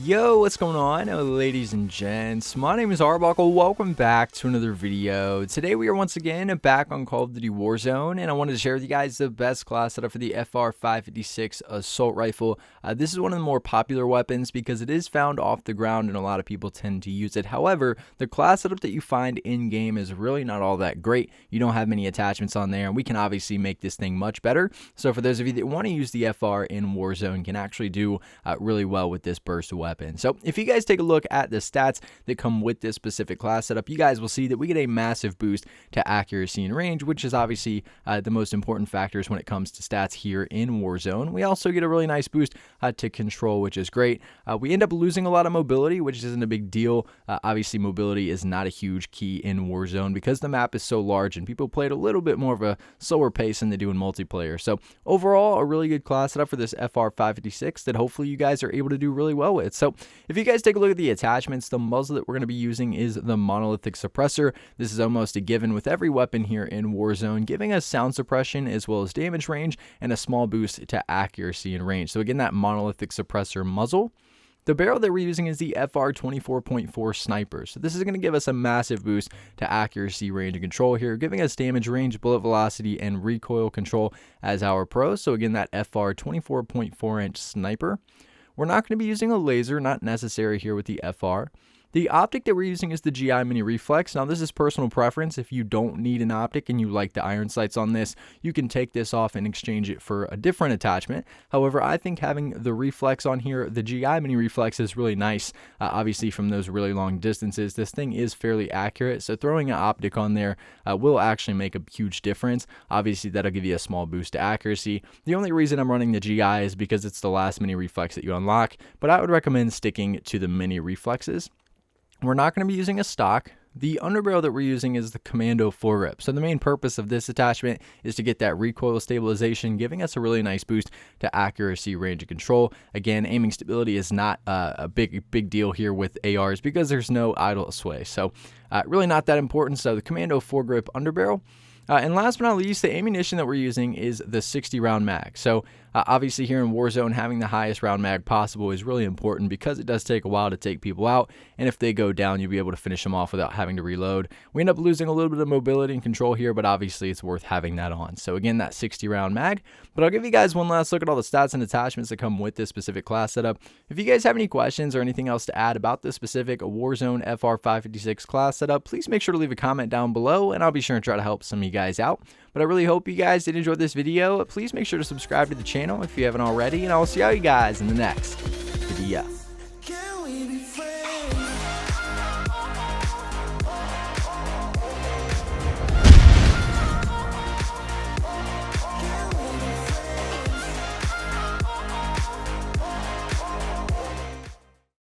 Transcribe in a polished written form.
Yo, what's going on, ladies and gents? My name is Arbuckle. Welcome back to another video. Today we are once again back on Call of Duty Warzone, and I wanted to share with you guys the best class setup for the FR556 assault rifle. This is one of the more popular weapons because it is found off the ground and a lot of people tend to use it. However, the class setup that you find in game is really not all that great. You don't have many attachments on there, and we can obviously make this thing much better. So for those of you that want to use the FR in Warzone, can actually do really well with this burst weapon. So if you guys take a look at the stats that come with this specific class setup, you guys will see that we get a massive boost to accuracy and range, which is obviously the most important factors when it comes to stats here in Warzone. We also get a really nice boost to control, which is great. We end up losing a lot of mobility, which isn't a big deal. Obviously, mobility is not a huge key in Warzone because the map is so large and people play at a little bit more of a slower pace than they do in multiplayer. So overall, a really good class setup for this FR556 that hopefully you guys are able to do really well with. So if you guys take a look at the attachments, the muzzle that we're going to be using is the monolithic suppressor. This is almost a given with every weapon here in Warzone, giving us sound suppression as well as damage range and a small boost to accuracy and range. So again, that monolithic suppressor muzzle. The barrel that we're using is the FR 24.4 sniper. So this is going to give us a massive boost to accuracy, range, and control here, giving us damage range, bullet velocity, and recoil control as our pros. So again, that FR 24.4 inch sniper. We're not going to be using a laser, not necessary here with the FR. The optic that we're using is the GI Mini Reflex. Now, this is personal preference. If you don't need an optic and you like the iron sights on this, you can take this off and exchange it for a different attachment. However, I think having the reflex on here, the GI Mini Reflex, is really nice. Obviously, from those really long distances, this thing is fairly accurate. So throwing an optic on there will actually make a huge difference. Obviously, that'll give you a small boost to accuracy. The only reason I'm running the GI is because it's the last Mini Reflex that you unlock, but I would recommend sticking to the Mini Reflexes. We're not going to be using a stock. The underbarrel that we're using is the Commando foregrip. So the main purpose of this attachment is to get that recoil stabilization, giving us a really nice boost to accuracy, range, and control. Again, aiming stability is not a big deal here with ARs because there's no idle sway. So really not that important. So the Commando foregrip underbarrel. And last but not least, the ammunition that we're using is the 60 round mag. So obviously here in Warzone, having the highest round mag possible is really important because it does take a while to take people out. And if they go down, you'll be able to finish them off without having to reload. We end up losing a little bit of mobility and control here, but obviously it's worth having that on. So again, that 60 round mag. But I'll give you guys one last look at all the stats and attachments that come with this specific class setup. If you guys have any questions or anything else to add about this specific Warzone FR556 class setup, please make sure to leave a comment down below and I'll be sure to try to help some of you guys out. But I really hope you guys did enjoy this video. Please make sure to subscribe to the channel if you haven't already, and I'll see all you guys in the next video.